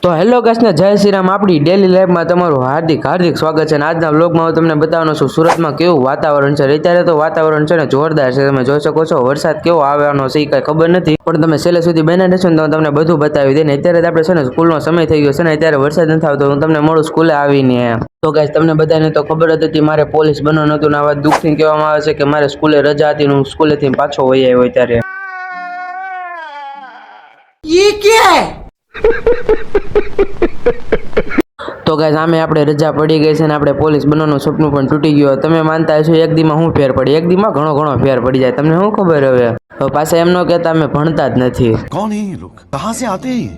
તો hello guys ને જય શ્રી રામ। આપણી ડેલી લાઈફમાં તમારું હાર્દિક સ્વાગત છે। અને આજના વ્લોગમાં હું તમને બતાવવાનો છું સુરતમાં કેવું વાતાવરણ છે। અત્યારે તો વાતાવરણ છે ને જોરદાર છે। તમે જોઈ શકો છો વરસાદ કેવો આવવાનો છે એ કઈ ખબર નથી, પણ તમે છેલ્લે સુધી બન્યા રહેશો ને તો તમને બધું બતાવી દે। ને અત્યારે આપણે છે ને સ્કૂલનો સમય થઈ ગયો છે ને અત્યારે વરસાદ નથી આવતો, હું તમને મળું સ્કૂલે આવીને। તો ગાઈસ તમને બધાને તો ખબર જ હતી મારે પોલીસ બનવાનું હતું ને આ વાત દુઃખથી કહેવામાં આવે છે કે મારે સ્કૂલે રજા હતી ને હું સ્કૂલેથી પાછો વહી આવ્યો। ત્યારે ये क्या है? તો ગાઈસ આમે આપણે રજા પડી ગઈ છે ને આપણે પોલીસ બનવાનું સપનું પણ તૂટી ગયું। તમે માનતા હશો એક દીમાં હું ફેર પડી, એક દીમાં ઘણો ફેર પડી જાય। તમને શું ખબર હવે પાછા એમ ન કહેતા અમે ભણતા જ નથી। कौन है ये लोग, कहां से आते हैं?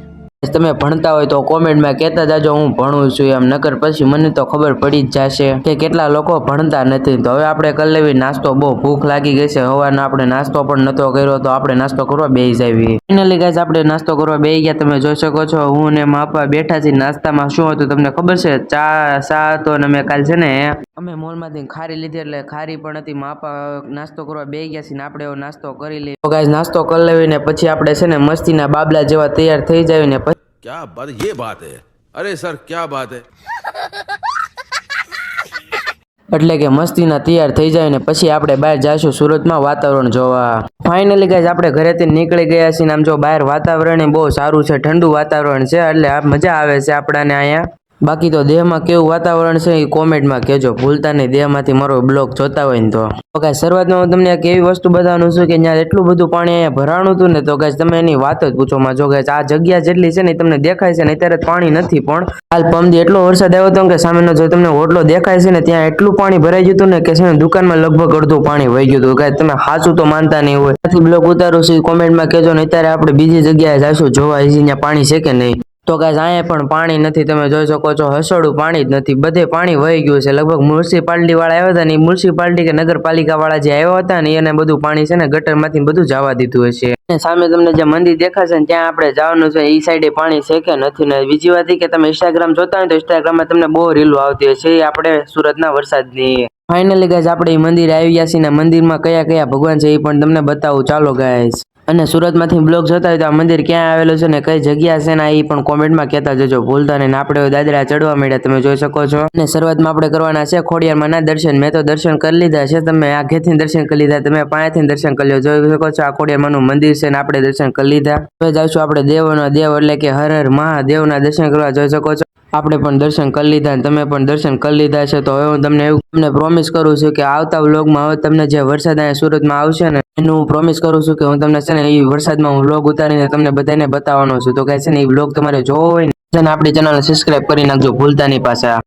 તમે ભણતા હોય તો કોમેન્ટમાં કહેતા જાજો હું ભણું છું એમ, નકર પછી મને તો ખબર પડી જ જશે કે કેટલા લોકો ભણતા નથી। તો હવે આપણે કરી લેવી નાસ્તો, બહુ ભૂખ લાગી ગઈ છે। સવારનો આપણે નાસ્તો પણ નતો કર્યો તો આપણે નાસ્તો કરવા બેસી જાવી। ફાઇનલી ગાઈસ આપણે નાસ્તો કરવા બેસી ગયા। તમે જોઈ શકો છો હું ને માપા બેઠા છીએ। નાસ્તામાં શું હતું તમને ખબર છે? ચા હતો અને અમે કાલ છે ને અમે મોલમાંથી ખારી લીધી એટલે ખારી પણ હતી। માપા નાસ્તો કરવા બેસી ગયા છીએ ને આપણે એવો નાસ્તો કરી લઈએ। તો ગાઈસ નાસ્તો કરી લેવી ને પછી આપણે છે ને મસ્તીના બાબલા જેવા તૈયાર થઈ જાવી ને क्या बात, ये बात है? अरे सर क्या बात है? એટલે કે મસ્તીના તૈયાર થઈ જાય ને પછી આપણે બહાર જાશું સુરતમાં વાતાવરણ જોવા। ફાઇનલી ગાઈસ આપણે ઘરેથી નીકળી ગયા છીએ। આમ જો બહાર વાતાવરણ બહુ સારું છે, ઠંડુ વાતાવરણ છે એટલે આ મજા આવે છે આપણાને અહીંયા। બાકી તો દેહમાં કેવું વાતાવરણ છે એ કોમેન્ટમાં કહેજો, ભૂલતા નહીં દેહમાંથી મારો બ્લોગ જોતા હોય ને તો ગાઈસ શરૂઆતમાં હું તમને એક એવી વસ્તુ બતાવવાનું છું કે ત્યાં એટલું બધું પાણી અહીંયા ભરાણું હતું ને તો ગાઈસ તમે એની વાત જ પૂછો માં। જો ગાઈસ આ જગ્યા જેટલી છે ને તમને દેખાય છે ને અત્યારે પાણી નથી, પણ હાલ પમદી એટલો વરસાદ આવ્યો હતો કે સામેનો જો તમને હોટલો દેખાય છે ને ત્યાં એટલું પાણી ભરાઈ ગયું હતું ને કે છે ને દુકાનમાં લગભગ અડધું પાણી વહી ગયું હતું। ગાઈસ તમે સાચું તો માનતા નહીં હોય, ત્યાંથી બ્લોગ ઉતારું છું કોમેન્ટમાં કહેજો ને અત્યારે આપણે બીજી જગ્યાએ જઈશું જોવા ત્યાં પાણી છે કે નહીં। તો ગાઈસ અહીંયા પણ પાણી નથી, તમે જોઈ શકો છો હસોડું પાણી જ નથી, બધે પાણી વહી ગયું છે। લગભગ મ્યુનિસિપાલિટી વાળા આવ્યા હતા ને મ્યુનિસિપાલિટી કે નગરપાલિકા વાળા જે આવ્યા હતા ને એને બધું પાણી છે ને ગટરમાંથી બધું જવા દીધું હશે। અને સામે તમને જે મંદિર દેખાશે ને ત્યાં આપણે જવાનું છે, એ સાઈડે પાણી છે કે નથી। ને બીજી વાત એ કે તમે ઇન્સ્ટાગ્રામ જોતા હોય તો ઇન્સ્ટાગ્રામમાં તમને બહુ રીલો આવતી હશે એ આપણે સુરતના વરસાદની। ફાઇનલી ગાઈસ આપણે એ મંદિરે આવી ગયા છીએ ને મંદિરમાં કયા ભગવાન છે એ પણ તમને બતાવું ચાલો ગાઈસ। અને સુરતમાંથી બ્લોગ જોતા હોય તો આ મંદિર ક્યાં આવેલું છે ને કઈ જગ્યા છે ને એ પણ કોમેન્ટમાં કહેતા જજો ભૂલતા નહીં। આપણે દાદરા ચડવા મળ્યા તમે જોઈ શકો છો। અને શરૂઆતમાં આપણે કરવાના છે ખોડિયારમાં ના દર્શન। મેં તો દર્શન કરી લીધા છે, તમે આગેથી દર્શન કરી લીધા, તમે પાસેથી દર્શન કરી લો, જોઈ શકો છો આ ખોડિયારમાંનું મંદિર છે ને આપણે દર્શન કરી લીધા। હવે જઈશું આપણે દેવોના દેવ એટલે કે હર હર મહાદેવના દર્શન કરવા, જોઈ શકો છો આપણે પણ દર્શન કરી લીધા અને તમે પણ દર્શન કરી લીધા છે। તો હવે હું તમને પ્રોમિસ કરું છું કે આવતા વ્લોગમાં હવે તમને જે વરસાદ અહીંયા સુરતમાં આવશે ને એનું હું પ્રોમિસ કરું છું કે હું તમને છે ને એ વરસાદમાં હું વ્લોગ ઉતારીને તમને બધાને બતાવવાનો છું। તો ગાઈસ છે ને એ વ્લોગ તમારે જોવો હોય ને આપણી ચેનલને સબસ્ક્રાઇબ કરી નાખજો ભૂલતા નહીં પાછા।